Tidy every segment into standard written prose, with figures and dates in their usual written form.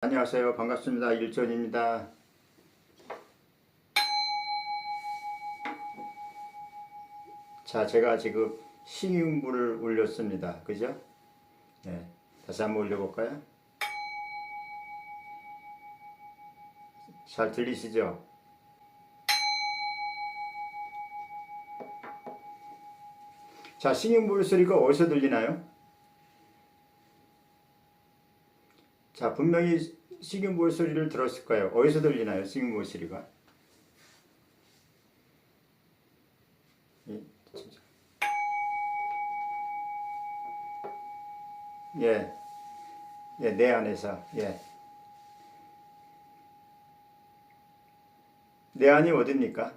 안녕하세요. 반갑습니다. 일전입니다. 자, 제가 지금 싱잉불을 올렸습니다. 그죠? 네. 다시 한번 올려볼까요? 잘 들리시죠? 자, 싱잉불 소리가 어디서 들리나요? 자, 분명히 싱잉불 소리를 들었을 거예요. 어디서 들리나요? 싱잉불 소리가? 예, 예, 내 안에서, 예. 내 안이 어딥니까?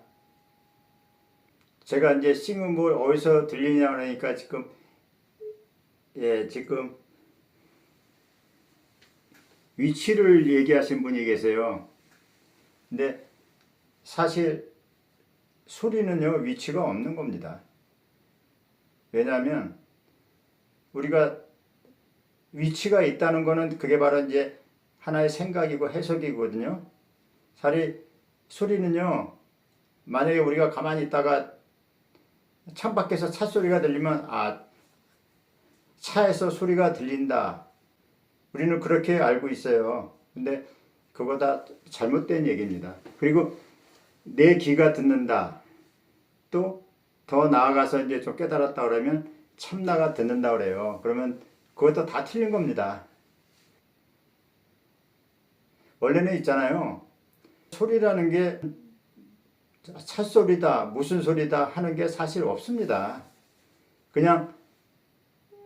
제가 이제 싱잉불 어디서 들리냐 그러니까 지금, 예, 지금 위치를 얘기하신 분이 계세요. 근데 사실 소리는요, 위치가 없는 겁니다. 왜냐하면 우리가 위치가 있다는 거는 그게 바로 이제 하나의 생각이고 해석이거든요. 소리는요, 만약에 우리가 가만히 있다가 창밖에서 차 소리가 들리면, 아, 차에서 소리가 들린다. 우리는 그렇게 알고 있어요. 근데 그거 다 잘못된 얘기입니다. 그리고 내 귀가 듣는다. 또 더 나아가서 이제 좀 깨달았다 그러면 참나가 듣는다 그래요. 그러면 그것도 다 틀린 겁니다. 원래는 있잖아요. 소리라는 게 찻소리다, 무슨 소리다 하는 게 사실 없습니다. 그냥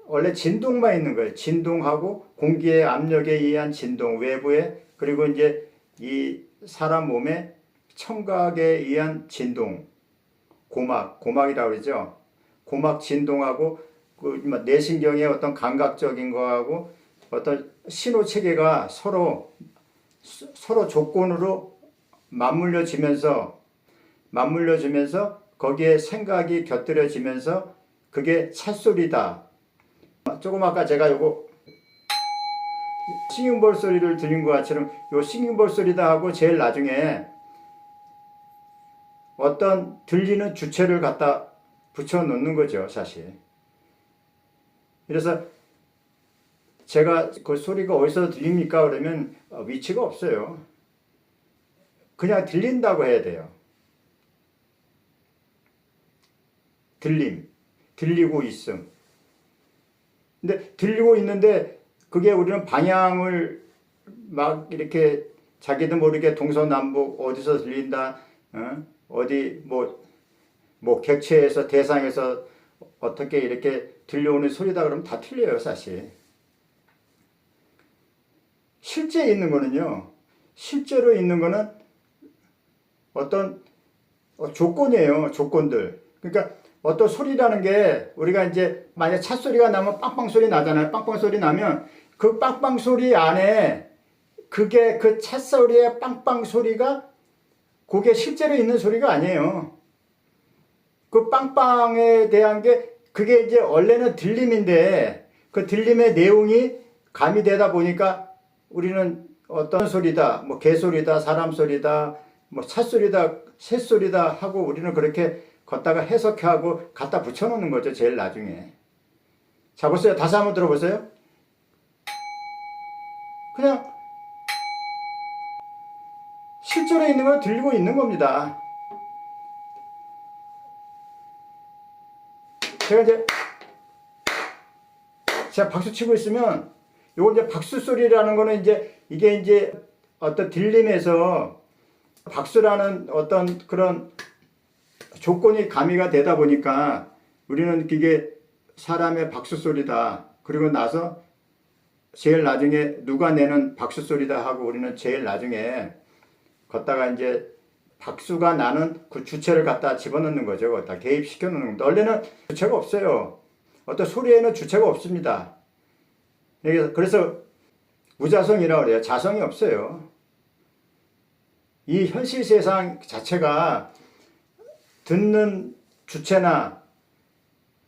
원래 진동만 있는 거예요. 진동하고 공기의 압력에 의한 진동, 외부에, 그리고 이제 이 사람 몸의 청각에 의한 진동, 고막이라고 그러죠. 고막 진동하고 그 뇌신경의 어떤 감각적인 거하고 어떤 신호 체계가 서로 조건으로 맞물려지면서 거기에 생각이 곁들여지면서 그게 찻소리다. 조금 아까 제가 요거 싱잉볼 소리를 들린 것 같처럼 요 싱잉볼 소리다 하고 제일 나중에 어떤 들리는 주체를 갖다 붙여 놓는 거죠, 사실. 그래서 제가 그 소리가 어디서 들립니까? 그러면 위치가 없어요. 그냥 들린다고 해야 돼요. 들리고 있음. 근데 들리고 있는데 그게 우리는 방향을 막 이렇게 자기도 모르게 동서남북 어디서 들린다, 어디 뭐 객체에서 대상에서 어떻게 이렇게 들려오는 소리다 그러면 다 틀려요, 사실. 실제로 있는 거는 어떤 조건이에요, 조건들. 그러니까 어떤 소리라는 게 우리가 이제 만약 차 소리가 나면 빵빵 소리 나잖아요. 빵빵 소리 나면 그 빵빵 소리 안에 그게 그 차 소리의 빵빵 소리가 그게 실제로 있는 소리가 아니에요. 그 빵빵에 대한 게 그게 이제 원래는 들림인데 그 들림의 내용이 가미되다 보니까 우리는 어떤 소리다, 뭐 개소리다, 사람 소리다, 뭐 차 소리다, 새 소리다 하고 우리는 그렇게 걷다가 해석하고 갖다 붙여놓는 거죠, 제일 나중에. 자, 보세요. 다시 한번 들어보세요. 그냥 실제로 있는 걸 들리고 있는 겁니다. 제가 박수 치고 있으면 요거 이제 박수 소리라는 거는 이게 이제 어떤 들림에서 박수라는 어떤 그런 조건이 가미가 되다 보니까 우리는 그게 사람의 박수 소리다. 그리고 나서 제일 나중에 누가 내는 박수 소리다 하고 우리는 제일 나중에 걷다가 이제 박수가 나는 그 주체를 갖다 집어넣는 거죠. 갖다 개입시켜 놓는 겁니다. 원래는 주체가 없어요. 어떤 소리에는 주체가 없습니다. 그래서 무자성이라고 그래요. 자성이 없어요. 이 현실 세상 자체가 듣는 주체나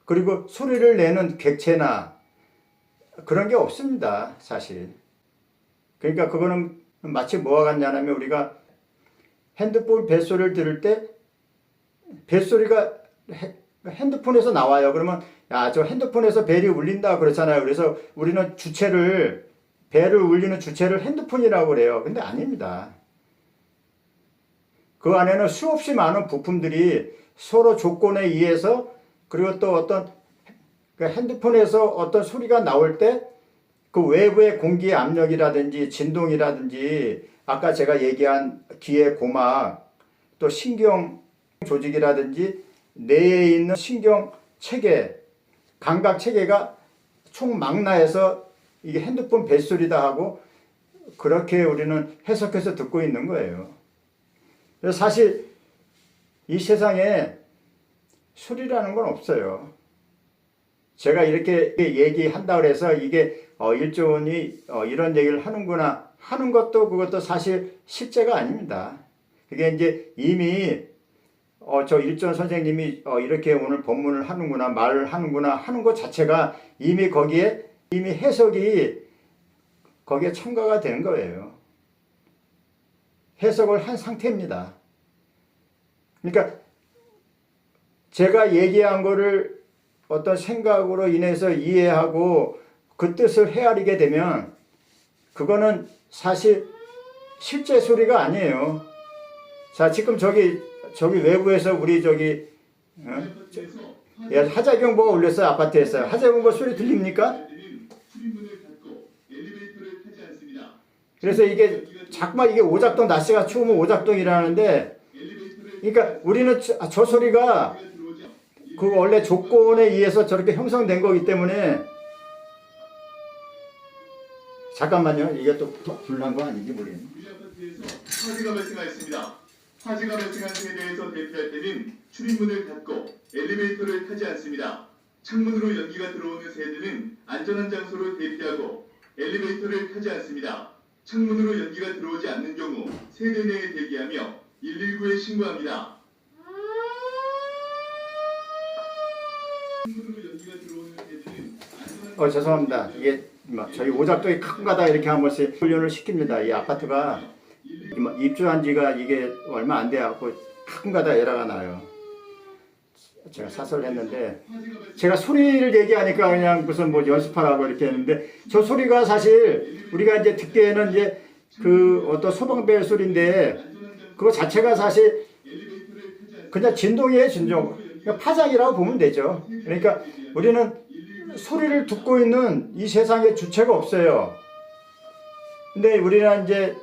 그리고 소리를 내는 객체나 그런 게 없습니다, 사실. 그러니까 그거는 마치 뭐와 같냐면 우리가 핸드폰 벨소리를 들을 때 벨소리가 핸드폰에서 나와요. 그러면 야, 저 핸드폰에서 벨이 울린다 그렇잖아요. 그래서 우리는 주체를 벨을 울리는 주체를 핸드폰이라고 그래요. 근데 아닙니다. 그 안에는 수없이 많은 부품들이 서로 조건에 의해서 그리고 또 어떤 핸드폰에서 어떤 소리가 나올 때 그 외부의 공기의 압력이라든지 진동이라든지 아까 제가 얘기한 귀의 고막 또 신경 조직이라든지 뇌에 있는 신경 체계 감각 체계가 총망라해서 이게 핸드폰 벨소리다 하고 그렇게 우리는 해석해서 듣고 있는 거예요. 그래서 사실 이 세상에 소리라는 건 없어요. 제가 이렇게 얘기한다 그래서 이게 일조원이 이런 얘기를 하는구나 하는 것도 그것도 사실 실제가 아닙니다. 그게 이제 이미 저 일전 선생님이 이렇게 오늘 법문을 하는구나 말을 하는구나 하는 것 자체가 이미 거기에 이미 해석이 거기에 첨가가 되는 거예요. 해석을 한 상태입니다. 그러니까 제가 얘기한 거를 어떤 생각으로 인해서 이해하고 그 뜻을 헤아리게 되면 그거는 사실 실제 소리가 아니에요. 자, 지금 저기 외부에서 우리 하자경보가 울렸어요. 아파트에서. 하자경보 소리 들립니까? 그래서 이게 자꾸만 이게 오작동 날씨가 추우면 오작동이라는데 그러니까 우리는 저 소리가 그 원래 조건에 의해서 저렇게 형성된 거기 때문에 잠깐만요. 이게 또 불난 거 아닌지 모르겠네. 화재가 발생하였습니다. 화재가 발생한 세대에서 대피할 때는 출입문을 닫고 엘리베이터를 타지 않습니다. 창문으로 연기가 들어오는 세대는 안전한 장소로 대피하고 엘리베이터를 타지 않습니다. 창문으로 연기가 들어오지 않는 경우 세대 내에 대기하며 119에 신고합니다. 창문으로 연기가 들어오는 세대는 죄송합니다. 이게 저희 오작동에 가끔가다 이렇게 한 번씩 훈련을 시킵니다. 이 아파트가 입주한 지가 이게 얼마 안 돼갖고 가끔가다 에러가 나요. 제가 사설을 했는데 제가 소리를 얘기하니까 그냥 무슨 뭐 연습하라고 이렇게 했는데 저 소리가 사실 우리가 이제 듣기에는 이제 그 어떤 소방벨 소리인데 그거 자체가 사실 그냥 진동이에요, 진동. 그러니까 파장이라고 보면 되죠. 그러니까 우리는 소리를 듣고 있는 이 세상에 주체가 없어요. 근데 우리는 이제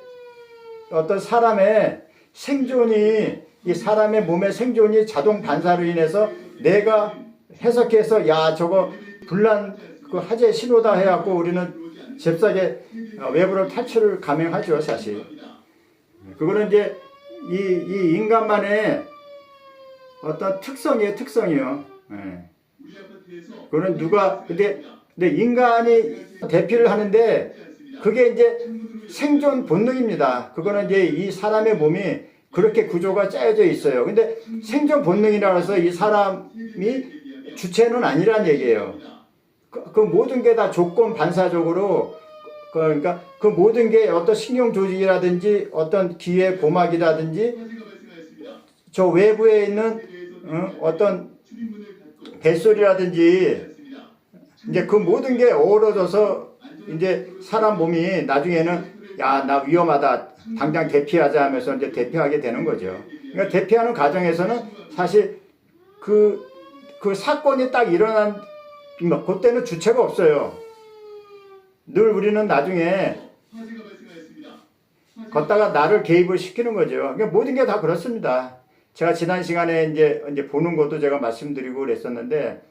어떤 사람의 생존이 이 사람의 몸의 생존이 자동 반사로 인해서 내가 해석해서 야 저거 불난 그 화재 신호다 해갖고 우리는 잽싸게 외부로 탈출을 감행하죠 사실. 그거는 이제 이 인간만의 어떤 특성이에요. 네. 그거는 근데 인간이 대피를 하는데 그게 이제 생존 본능입니다. 그거는 이제 이 사람의 몸이 그렇게 구조가 짜여져 있어요. 근데 생존 본능이라 해서 이 사람이 주체는 아니란 얘기예요. 그 모든 게 다 조건 반사적으로 그러니까 그 모든 게 어떤 신경 조직이라든지 어떤 귀의 고막이라든지 저 외부에 있는 어떤 뱃소리라든지 이제 그 모든 게 어우러져서 이제 사람 몸이 나중에는 야, 나 위험하다. 당장 대피하자 하면서 이제 대피하게 되는 거죠. 그러니까 대피하는 과정에서는 사실 그 사건이 딱 일어난 그때는 주체가 없어요. 늘 우리는 나중에 걷다가 나를 개입을 시키는 거죠. 그러니까 모든 게 다 그렇습니다. 제가 지난 시간에 이제 보는 것도 제가 말씀드리고 그랬었는데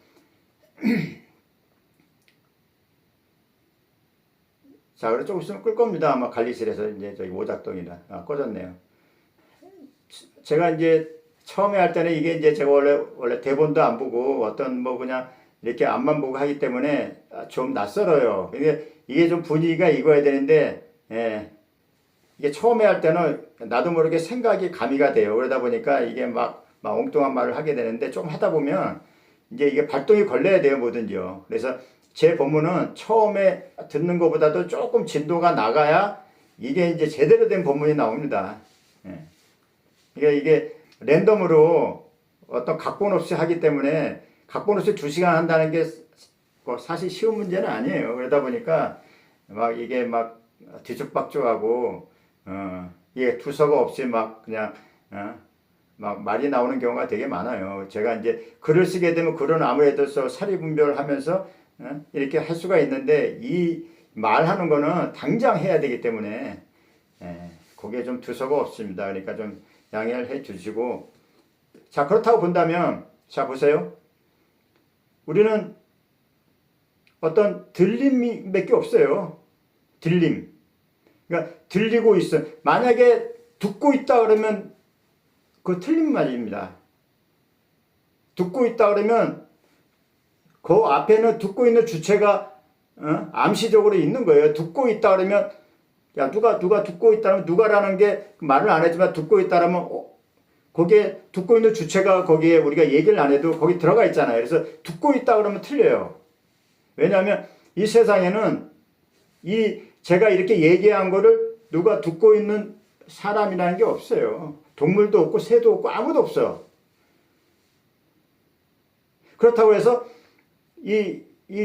자, 그래 조금 있으면 끌 겁니다. 아마 관리실에서 이제 저기 오작동이라 꺼졌네요. 제가 이제 처음에 할 때는 이게 이제 제가 원래 대본도 안 보고 어떤 뭐 그냥 이렇게 앞만 보고 하기 때문에 좀 낯설어요. 이게 좀 분위기가 익어야 되는데 이게 처음에 할 때는 나도 모르게 생각이 가미가 돼요. 그러다 보니까 이게 막 엉뚱한 말을 하게 되는데 좀 하다 보면 이제 이게 발동이 걸려야 돼요, 뭐든지요. 그래서 제 법문은 처음에 듣는 것보다도 조금 진도가 나가야 이게 이제 제대로 된 본문이 나옵니다. 예. 그러니까 이게 랜덤으로 어떤 각본 없이 하기 때문에 각본 없이 2시간 한다는 게 사실 쉬운 문제는 아니에요. 그러다 보니까 막 이게 막 뒤죽박죽하고 이게 두서가 없이 막 그냥 막 말이 나오는 경우가 되게 많아요. 제가 이제 글을 쓰게 되면 글은 아무래도 사리분별하면서 이렇게 할 수가 있는데 이 말하는 거는 당장 해야 되기 때문에 그게 좀 두서가 없습니다. 그러니까 좀 양해를 해 주시고, 자, 그렇다고 본다면, 자, 보세요. 우리는 어떤 들림밖에 없어요. 들림. 그러니까 들리고 있어. 만약에 듣고 있다 그러면 그거 틀린 말입니다. 듣고 있다 그러면 그 앞에는 듣고 있는 주체가 암시적으로 있는 거예요. 듣고 있다 그러면 야 누가 듣고 있다면 누가라는 게 말을 안 했지만 듣고 있다라면 거기에 듣고 있는 주체가 거기에 우리가 얘기를 안 해도 거기 들어가 있잖아요. 그래서 듣고 있다 그러면 틀려요. 왜냐하면 이 세상에는 이 제가 이렇게 얘기한 거를 누가 듣고 있는 사람이라는 게 없어요. 동물도 없고 새도 없고 아무도 없어. 그렇다고 해서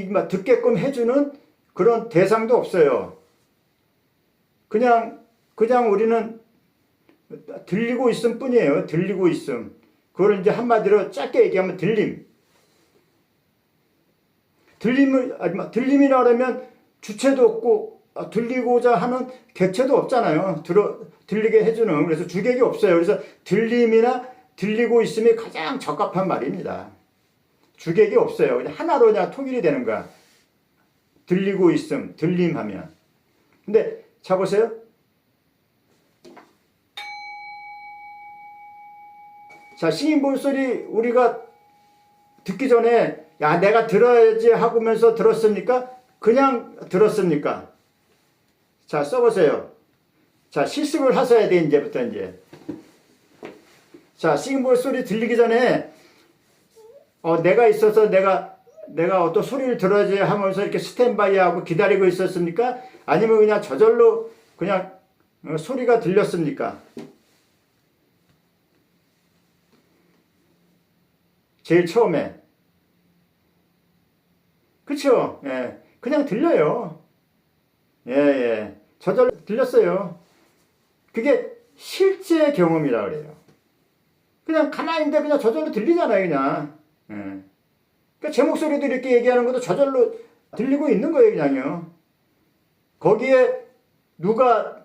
막 듣게끔 해주는 그런 대상도 없어요. 그냥 우리는 들리고 있음 뿐이에요. 들리고 있음. 그걸 이제 한마디로 짧게 얘기하면 들림. 들림이라 그러면 주체도 없고 들리고자 하는 객체도 없잖아요. 들리게 해주는. 그래서 주객이 없어요. 그래서 들림이나 들리고 있음이 가장 적합한 말입니다. 주객이 없어요. 그냥 하나로 그냥 통일이 되는 거야. 들리고 있음, 들림하면. 근데 자 보세요. 자, 시인 볼소리 우리가 듣기 전에 야 내가 들어야지 하면서 들었습니까? 그냥 들었습니까? 자, 써보세요. 자, 실습을 하셔야 돼 이제부터 이제. 자, 시인 볼소리 들리기 전에 내가 있어서 내가 어떤 소리를 들어야지 하면서 이렇게 스탠바이하고 기다리고 있었습니까? 아니면 그냥 저절로 그냥 소리가 들렸습니까? 제일 처음에. 그쵸? 예. 그냥 들려요. 예. 저절로 들렸어요. 그게 실제 경험이라 그래요. 그냥 가만히 있는데 그냥 저절로 들리잖아요, 그냥. 예. 그러니까 제 목소리도 이렇게 얘기하는 것도 저절로 들리고 있는 거예요, 그냥요. 거기에 누가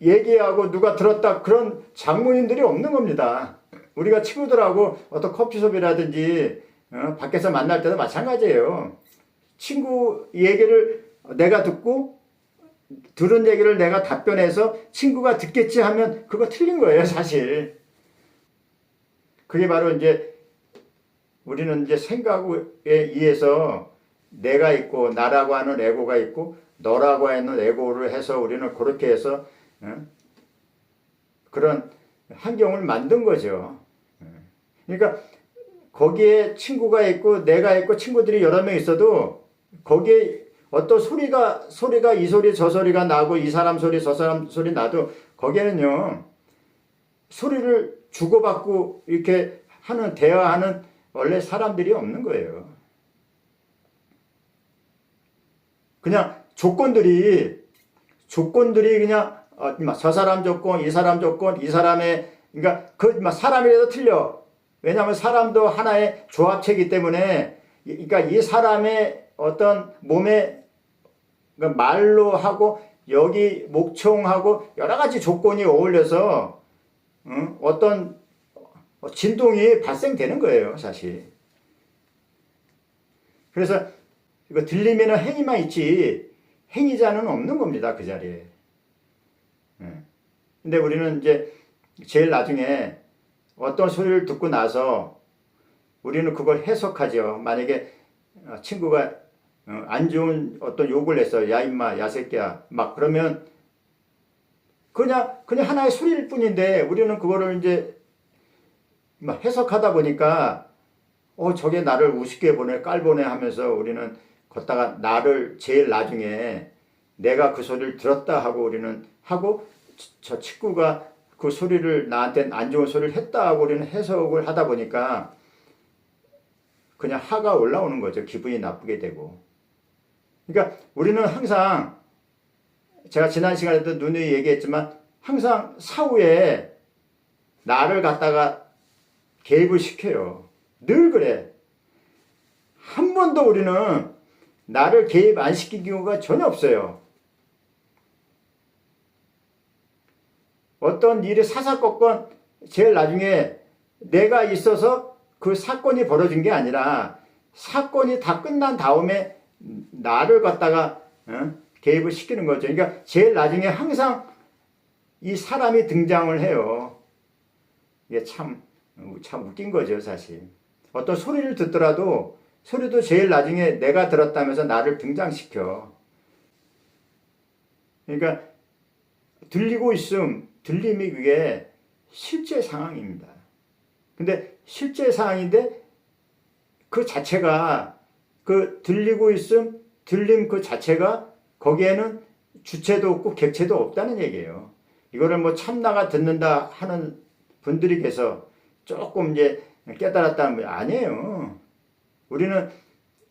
얘기하고 누가 들었다 그런 장모님들이 없는 겁니다. 우리가 친구들하고 어떤 커피숍이라든지 밖에서 만날 때도 마찬가지예요. 친구 얘기를 내가 듣고 들은 얘기를 내가 답변해서 친구가 듣겠지 하면 그거 틀린 거예요, 사실. 그게 바로 이제 우리는 이제 생각에 의해서 내가 있고 나라고 하는 에고가 있고 너라고 하는 에고를 해서 우리는 그렇게 해서 그런 환경을 만든 거죠. 그러니까 거기에 친구가 있고 내가 있고 친구들이 여러 명 있어도 거기에 어떤 소리가 이 소리 저 소리가 나고 이 사람 소리 저 사람 소리 나도 거기에는요 소리를 주고받고 이렇게 하는 대화하는 원래 사람들이 없는 거예요. 그냥 조건들이 그냥 저 사람 조건, 이 사람 조건, 이 사람의 그러니까 그 사람이라도 틀려. 왜냐하면 사람도 하나의 조합체이기 때문에 그러니까 이 사람의 어떤 몸에 그러니까 말로 하고 여기 목청하고 여러 가지 조건이 어울려서 어떤 진동이 발생되는 거예요, 사실. 그래서 이거 들리면은 행위만 있지 행위자는 없는 겁니다, 그 자리에. 근데 우리는 이제 제일 나중에 어떤 소리를 듣고 나서 우리는 그걸 해석하죠. 만약에 친구가 안 좋은 어떤 욕을 했어. 야 임마, 야 새끼야. 막 그러면 그냥 하나의 소리일 뿐인데 우리는 그거를 이제 막 해석하다 보니까 저게 나를 우습게 보내, 깔보내 하면서 우리는 걷다가 나를 제일 나중에 내가 그 소리를 들었다 하고 우리는 하고 저 친구가 그 소리를 나한테 안 좋은 소리를 했다고 우리는 해석을 하다 보니까 그냥 화가 올라오는 거죠. 기분이 나쁘게 되고. 그러니까 우리는 항상 제가 지난 시간에도 누누이 얘기했지만 항상 사후에 나를 갖다가 개입을 시켜요. 늘 그래. 한 번도 우리는 나를 개입 안 시킨 경우가 전혀 없어요. 어떤 일이 사사건건 제일 나중에 내가 있어서 그 사건이 벌어진 게 아니라 사건이 다 끝난 다음에 나를 갖다가 개입을 시키는 거죠. 그러니까 제일 나중에 항상 이 사람이 등장을 해요. 이게 참 웃긴 거죠, 사실. 어떤 소리를 듣더라도 소리도 제일 나중에 내가 들었다면서 나를 등장시켜. 그러니까 들리고 있음, 들림이 그게 실제 상황입니다. 근데 실제 상황인데 그 자체가 그 들리고 있음, 들림 그 자체가 거기에는 주체도 없고 객체도 없다는 얘기예요. 이거를 뭐 참나가 듣는다 하는 분들이 계서 조금 이제 깨달았다는 거 아니에요. 우리는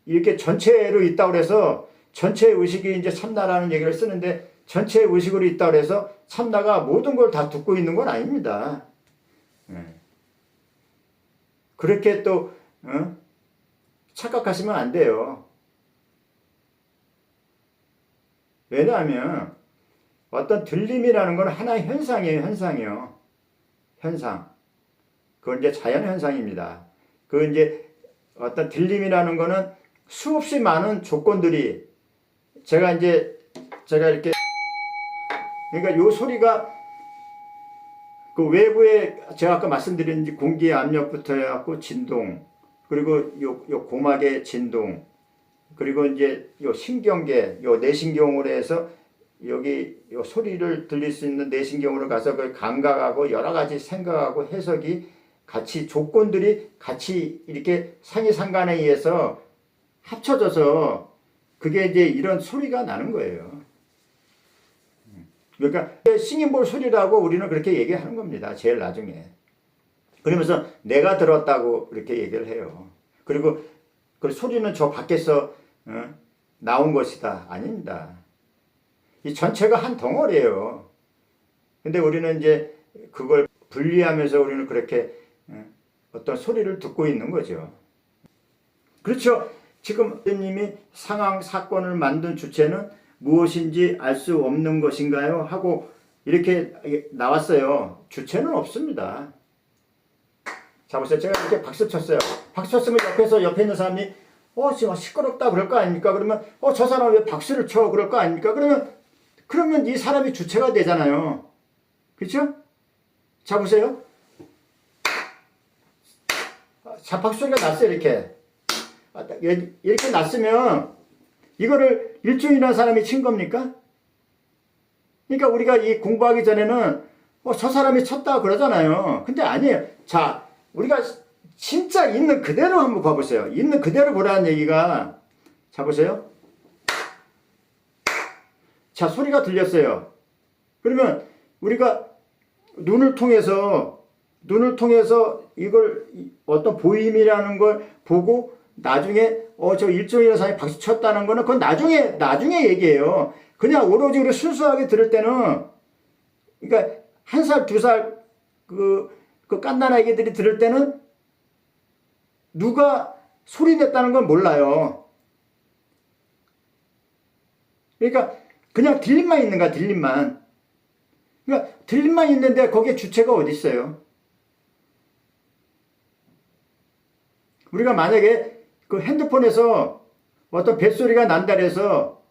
이렇게 전체로 있다고 해서 전체 의식이 이제 참나라는 얘기를 쓰는데 전체 의식으로 있다고 해서 참나가 모든 걸 다 듣고 있는 건 아닙니다. 그렇게 또 착각하시면 안 돼요. 왜냐하면 어떤 들림이라는 건 하나의 현상이에요. 현상이요. 현상. 그건 이제 자연 현상입니다. 그 이제 어떤 들림이라는 거는 수없이 많은 조건들이 제가 이렇게 그러니까 요 소리가 그 외부에 제가 아까 말씀드린 공기의 압력부터 해갖고 진동 그리고 요 고막의 진동 그리고 이제 요 신경계 요 내신경으로 해서 여기 요 소리를 들릴 수 있는 내신경으로 가서 그 감각하고 여러 가지 생각하고 해석이 같이 조건들이 같이 이렇게 상이상관에 의해서 합쳐져서 그게 이제 이런 소리가 나는 거예요. 그러니까 싱잉볼 소리라고 우리는 그렇게 얘기하는 겁니다. 제일 나중에. 그러면서 내가 들었다고 이렇게 얘기를 해요. 그리고 그 소리는 저 밖에서 나온 것이다. 아닙니다. 이 전체가 한 덩어리예요. 근데 우리는 이제 그걸 분리하면서 우리는 그렇게 어떤 소리를 듣고 있는 거죠. 그렇죠. 지금 님이 상황 사건을 만든 주체는 무엇인지 알 수 없는 것인가요? 하고 이렇게 나왔어요. 주체는 없습니다. 자 보세요. 제가 이렇게 박수 쳤어요. 박수 쳤으면 옆에 있는 사람이 지금 시끄럽다 그럴 거 아닙니까? 그러면 저 사람 왜 박수를 쳐? 그럴 거 아닙니까? 그러면 이 사람이 주체가 되잖아요. 그렇죠? 자 보세요. 자 박수 소리가 났어요. 이렇게 났으면 이거를 일종이라는 사람이 친 겁니까? 그러니까 우리가 이 공부하기 전에는 저 사람이 쳤다 그러잖아요. 근데 아니에요. 자, 우리가 진짜 있는 그대로 한번 봐보세요. 있는 그대로 보라는 얘기가 자 보세요. 자, 소리가 들렸어요. 그러면 우리가 눈을 통해서 이걸 어떤 보임이라는 걸 보고 나중에 저 일종이라는 사람이 박수 쳤다는 거는 그건 나중에 얘기해요. 그냥 오로지 우리 순수하게 들을 때는 그러니까 1살, 2살 그 깐난 아기들이 들을 때는 누가 소리 냈다는 건 몰라요. 그러니까 그냥 들림만 있는 거야, 들림만. 그러니까 들림만 있는데 거기에 주체가 어디 있어요? 우리가 만약에 그 핸드폰에서 어떤 뱃소리가 난다 해서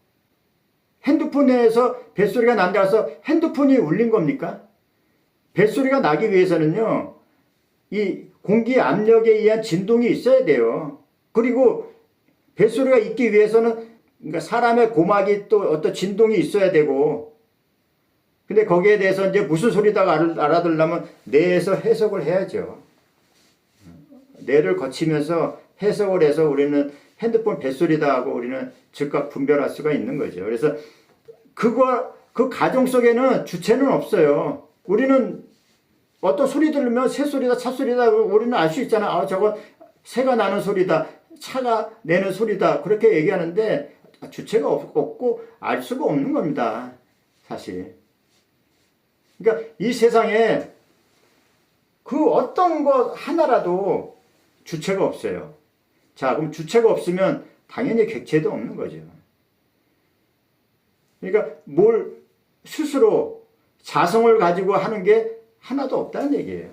핸드폰에서 뱃소리가 난다 해서 핸드폰이 울린 겁니까? 뱃소리가 나기 위해서는요. 이 공기 압력에 의한 진동이 있어야 돼요. 그리고 뱃소리가 있기 위해서는 그러니까 사람의 고막이 또 어떤 진동이 있어야 되고 근데 거기에 대해서 이제 무슨 소리다가 알아들려면 뇌에서 해석을 해야죠. 뇌를 거치면서 해석을 해서 우리는 핸드폰 뱃소리다 하고 우리는 즉각 분별할 수가 있는 거죠. 그래서 그거 그 가정 속에는 주체는 없어요. 우리는 어떤 소리 들으면 새소리다 찻소리다 우리는 알 수 있잖아. 아, 저건 새가 나는 소리다. 차가 내는 소리다. 그렇게 얘기하는데 주체가 없고 알 수가 없는 겁니다. 사실. 그러니까 이 세상에 그 어떤 것 하나라도 주체가 없어요. 자, 그럼 주체가 없으면 당연히 객체도 없는 거죠. 그러니까 뭘 스스로 자성을 가지고 하는 게 하나도 없다는 얘기예요.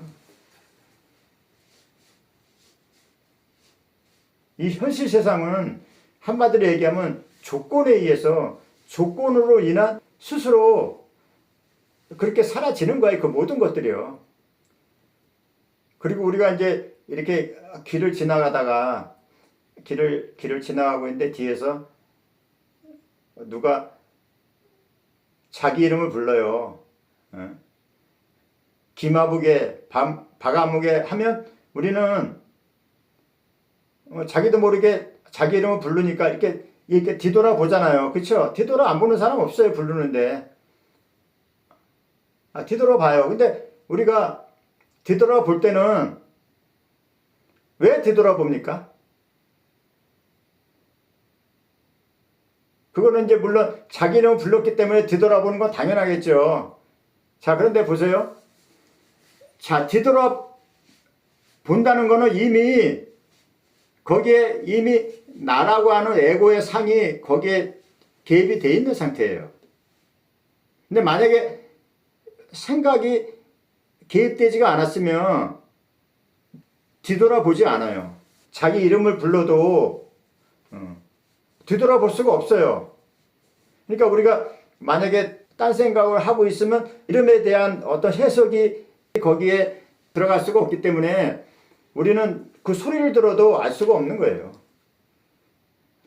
이 현실 세상은 한마디로 얘기하면 조건에 의해서 조건으로 인한 스스로 그렇게 사라지는 거예요. 그 모든 것들이요. 그리고 우리가 이제 이렇게 길을 지나가다가 길을 지나가고 있는데 뒤에서 누가 자기 이름을 불러요. 기마부게 박아무게 하면 우리는 자기도 모르게 자기 이름을 부르니까 이렇게 뒤돌아보잖아요. 그렇죠? 뒤돌아 안 보는 사람 없어요. 부르는데. 뒤돌아봐요. 근데 우리가 뒤돌아볼 때는 왜 뒤돌아봅니까? 그거는 이제 물론 자기 이름을 불렀기 때문에 뒤돌아보는 건 당연하겠죠. 자, 그런데 보세요. 자, 뒤돌아본다는 거는 이미 거기에 이미 나라고 하는 에고의 상이 거기에 개입이 돼 있는 상태예요. 근데 만약에 생각이 개입되지가 않았으면 뒤돌아보지 않아요. 자기 이름을 불러도 뒤돌아볼 수가 없어요. 그러니까 우리가 만약에 딴 생각을 하고 있으면 이름에 대한 어떤 해석이 거기에 들어갈 수가 없기 때문에 우리는 그 소리를 들어도 알 수가 없는 거예요.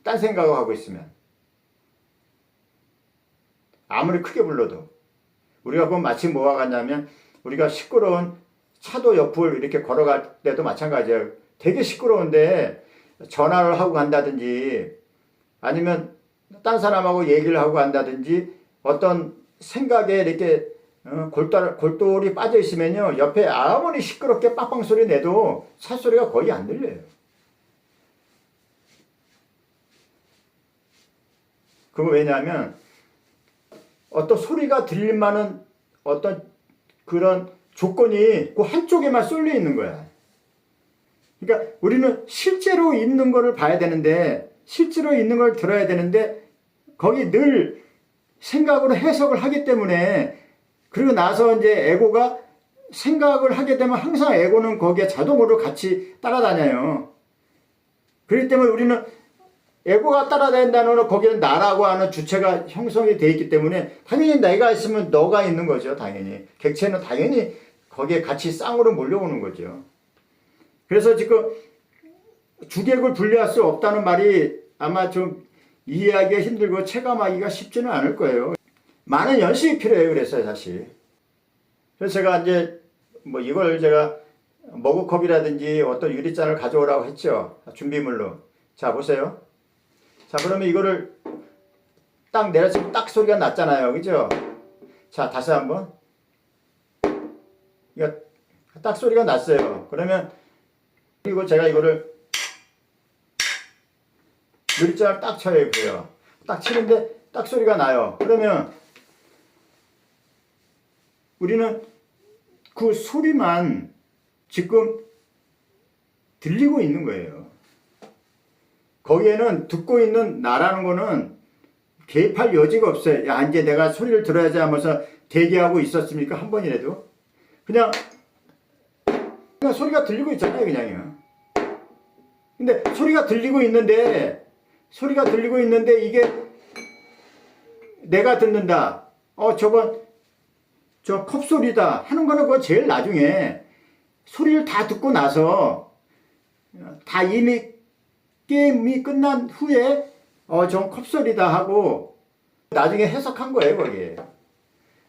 딴 생각을 하고 있으면. 아무리 크게 불러도. 우리가 그건 마치 뭐와 같냐면 우리가 시끄러운 차도 옆을 이렇게 걸어갈 때도 마찬가지예요. 되게 시끄러운데 전화를 하고 간다든지 아니면 딴 사람하고 얘기를 하고 간다든지 어떤 생각에 이렇게 골똘히 빠져 있으면요. 옆에 아무리 시끄럽게 빵빵 소리 내도 차 소리가 거의 안 들려요. 그거 왜냐하면 어떤 소리가 들릴 만한 어떤 그런 조건이 그 한쪽에만 쏠려 있는 거야. 그러니까 우리는 실제로 있는 거를 봐야 되는데 실제로 있는 걸 들어야 되는데 거기 늘 생각으로 해석을 하기 때문에 그리고 나서 이제 에고가 생각을 하게 되면 항상 에고는 거기에 자동으로 같이 따라다녀요. 그렇기 때문에 우리는 에고가 따라다닌다는 건 거기는 나라고 하는 주체가 형성이 되어 있기 때문에 당연히 내가 있으면 너가 있는 거죠. 당연히. 객체는 당연히 거기에 같이 쌍으로 몰려오는 거죠. 그래서 지금 주객을 분리할 수 없다는 말이 아마 좀 이해하기가 힘들고 체감하기가 쉽지는 않을 거예요. 많은 연습이 필요해요. 그래서 사실. 그래서 제가 이제 뭐 이걸 제가 머그컵이라든지 어떤 유리잔을 가져오라고 했죠. 준비물로. 자, 보세요. 자, 그러면 이거를 딱 내렸으면 딱 소리가 났잖아요. 그죠? 자, 다시 한번. 이거 딱 소리가 났어요. 그러면 그리고 제가 이거를 유리잔을 딱 쳐요. 보여. 딱 치는데 딱 소리가 나요. 그러면 우리는 그 소리만 지금 들리고 있는 거예요. 거기에는 듣고 있는 나라는 거는 개입할 여지가 없어요. 야, 이제 내가 소리를 들어야지 하면서 대기하고 있었습니까? 한 번이라도? 그냥 소리가 들리고 있잖아요. 그냥요. 근데 소리가 들리고 있는데 이게 내가 듣는다. 저건 저 컵소리다 하는 거는 그거 제일 나중에 소리를 다 듣고 나서 다 이미 게임이 끝난 후에 저건 컵소리다 하고 나중에 해석한 거예요. 거기에.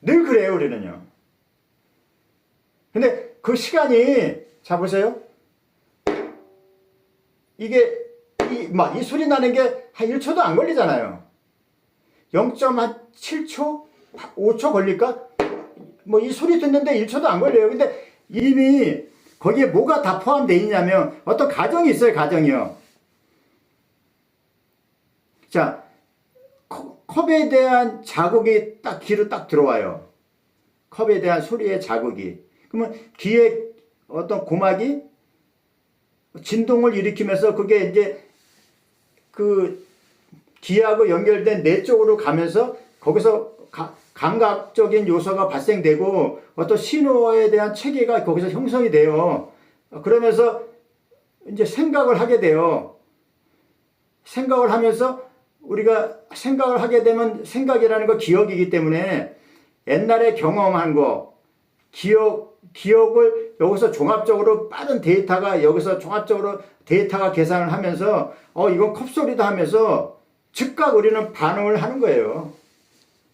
늘 그래요. 우리는요. 근데 그 시간이 자 보세요. 이게 이 소리 나는 게 한 1초도 안 걸리잖아요. 0.7초? 5초 걸릴까? 뭐 이 소리 듣는데 1초도 안 걸려요. 근데 이미 거기에 뭐가 다 포함되어 있냐면 어떤 가정이 있어요. 가정이요. 자, 컵에 대한 자극이 딱 귀로 딱 들어와요. 컵에 대한 소리의 자극이. 그러면 귀에 어떤 고막이 진동을 일으키면서 그게 이제 그 귀하고 연결된 뇌 쪽으로 가면서 거기서 감각적인 요소가 발생되고 어떤 신호에 대한 체계가 거기서 형성이 돼요. 그러면서 이제 생각을 하게 돼요. 생각을 하면서 우리가 생각을 하게 되면 생각이라는 거 기억이기 때문에 옛날에 경험한 거, 기억을 여기서 종합적으로 빠른 데이터가 여기서 종합적으로 데이터가 계산을 하면서 이건 컵소리다 하면서 즉각 우리는 반응을 하는 거예요.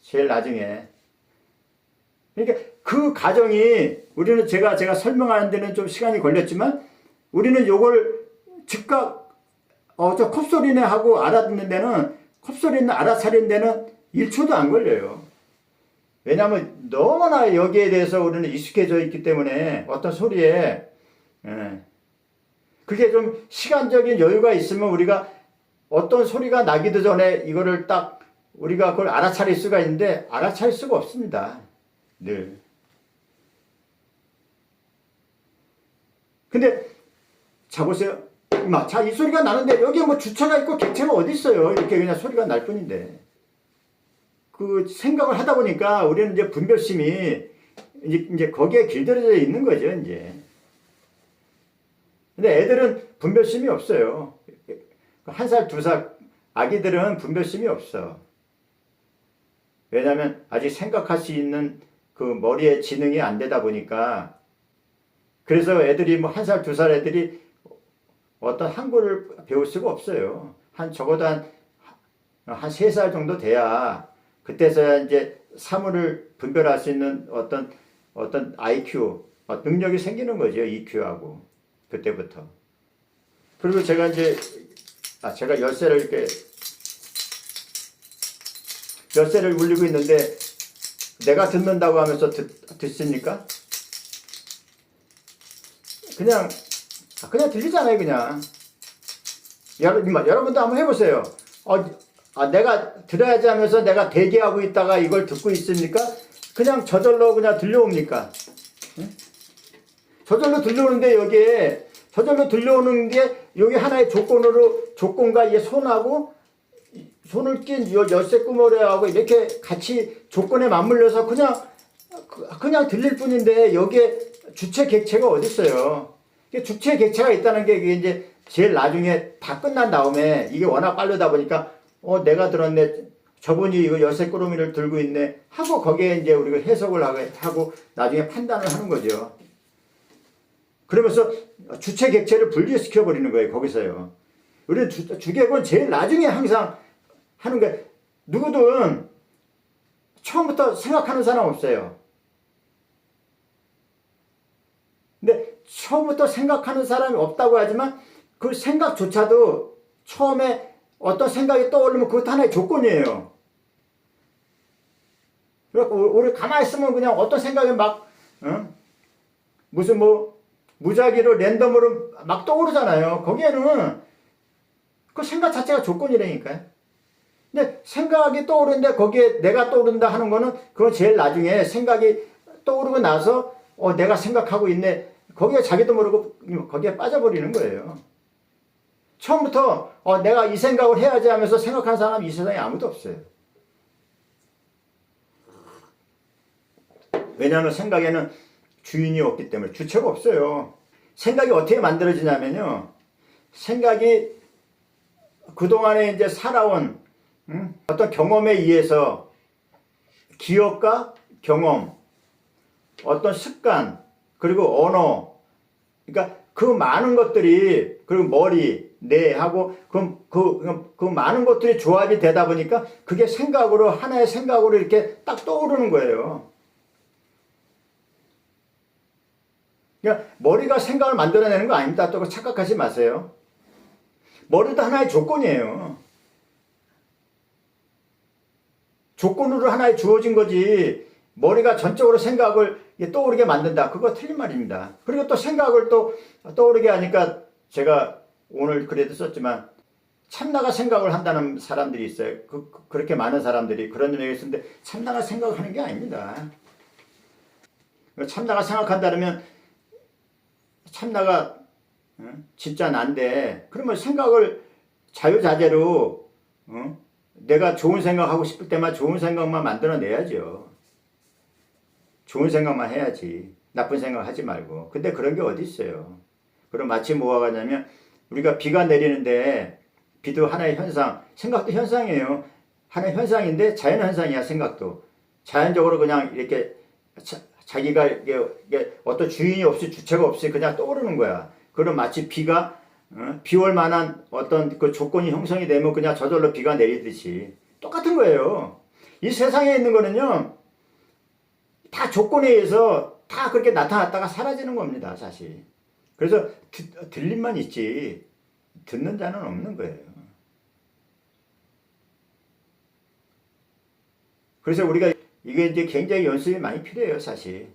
제일 나중에. 그러니까 그 과정이 우리는 제가 설명하는 데는 좀 시간이 걸렸지만 우리는 요걸 즉각 저 컵소리네 하고 알아듣는 데는 컵소리는 알아차리는 데는 1초도 안 걸려요. 왜냐하면 너무나 여기에 대해서 우리는 익숙해져 있기 때문에 어떤 소리에 그게 좀 시간적인 여유가 있으면 우리가 어떤 소리가 나기도 전에 이거를 딱 우리가 그걸 알아차릴 수가 있는데 알아차릴 수가 없습니다. 늘. 근데 자 보세요. 자, 이 소리가 나는데 여기에 뭐 주체가 있고 객체가 어디 있어요? 이렇게 그냥 소리가 날 뿐인데. 그 생각을 하다 보니까 우리는 이제 분별심이 이제 거기에 길들여져 있는 거죠, 이제. 근데 애들은 분별심이 없어요. 1살, 2살 아기들은 분별심이 없어. 왜냐하면 아직 생각할 수 있는 그 머리의 지능이 안 되다 보니까 그래서 애들이 뭐 1살, 2살 애들이 어떤 한글을 배울 수가 없어요. 적어도 한 3살 정도 돼야 그때서야 이제 사물을 분별할 수 있는 어떤 IQ, 능력이 생기는 거죠. EQ하고. 그때부터. 그리고 제가 이제, 제가 열쇠를 이렇게, 열쇠를 울리고 있는데, 내가 듣는다고 하면서 듣습니까? 그냥 들리잖아요, 그냥. 여러분도 한번 해보세요. 내가 들어야지 하면서 내가 대기하고 있다가 이걸 듣고 있습니까? 그냥 저절로 그냥 들려옵니까? 응? 저절로 들려오는데 저절로 들려오는 게 여기 하나의 조건과 이 손하고 손을 낀 열쇠 구멍하고 이렇게 같이 조건에 맞물려서 그냥 들릴 뿐인데 여기에 주체 객체가 어디 있어요? 주체 객체가 있다는 게 이게 이제 제일 나중에 다 끝난 다음에 이게 워낙 빠르다 보니까 내가 들었네. 저분이 이거 열쇠 꾸러미를 들고 있네. 하고 거기에 이제 우리가 해석을 하고 나중에 판단을 하는 거죠. 그러면서 주체 객체를 분리시켜 버리는 거예요. 거기서요. 우리는 주객은 제일 나중에 항상 하는 거예요. 누구든 처음부터 생각하는 사람 없어요. 근데 처음부터 생각하는 사람이 없다고 하지만 그 생각조차도 처음에 어떤 생각이 떠오르면 그것도 하나의 조건이에요. 그래서 우리 가만히 있으면 그냥 어떤 생각이 무슨 무작위로 랜덤으로 막 떠오르잖아요. 거기에는 그 생각 자체가 조건이라니까요. 근데 생각이 떠오르는데 거기에 내가 떠오른다 하는 거는 그건 제일 나중에 생각이 떠오르고 나서 내가 생각하고 있네. 거기에 자기도 모르고 거기에 빠져버리는 거예요. 처음부터 내가 이 생각을 해야지 하면서 생각하는 사람이 이 세상에 아무도 없어요. 왜냐하면 생각에는 주인이 없기 때문에 주체가 없어요. 생각이 어떻게 만들어지냐면요. 생각이 그동안에 이제 살아온 어떤 경험에 의해서 기억과 경험, 어떤 습관, 그리고 언어, 그러니까 그 많은 것들이 그리고 머리, 뇌하고 그 많은 것들이 조합이 되다 보니까 그게 생각으로 하나의 생각으로 이렇게 딱 떠오르는 거예요. 그러니까 머리가 생각을 만들어내는 거 아닙니다. 또 착각하지 마세요. 머리도 하나의 조건이에요. 조건으로 하나에 주어진 거지. 머리가 전적으로 생각을 떠오르게 만든다. 그거 틀린 말입니다. 그리고 또 생각을 또 떠오르게 하니까 제가 오늘 글에도 썼지만 참나가 생각을 한다는 사람들이 있어요. 그렇게 많은 사람들이 그런 의미가 있는데 참나가 생각을 하는 게 아닙니다. 참나가 생각한다면 참나가 진짜 난데 그러면 생각을 자유자재로 내가 좋은 생각하고 싶을 때만 좋은 생각만 만들어내야죠. 좋은 생각만 해야지. 나쁜 생각 하지 말고. 근데 그런 게 어디 있어요. 그럼 마치 뭐가 가냐면 우리가 비가 내리는데 비도 하나의 현상, 생각도 현상이에요. 하나의 현상인데 자연 현상이야. 생각도. 자연적으로 그냥 이렇게 자기가 이게 어떤 주인이 없이 주체가 없이 그냥 떠오르는 거야. 그럼 마치 비가 비올 만한 어떤 그 조건이 형성이 되면 그냥 저절로 비가 내리듯이 똑같은 거예요. 이 세상에 있는 거는요. 다 조건에 의해서 다 그렇게 나타났다가 사라지는 겁니다. 사실. 그래서 들림만 있지 듣는 자는 없는 거예요. 그래서 우리가 이게 이제 굉장히 연습이 많이 필요해요. 사실.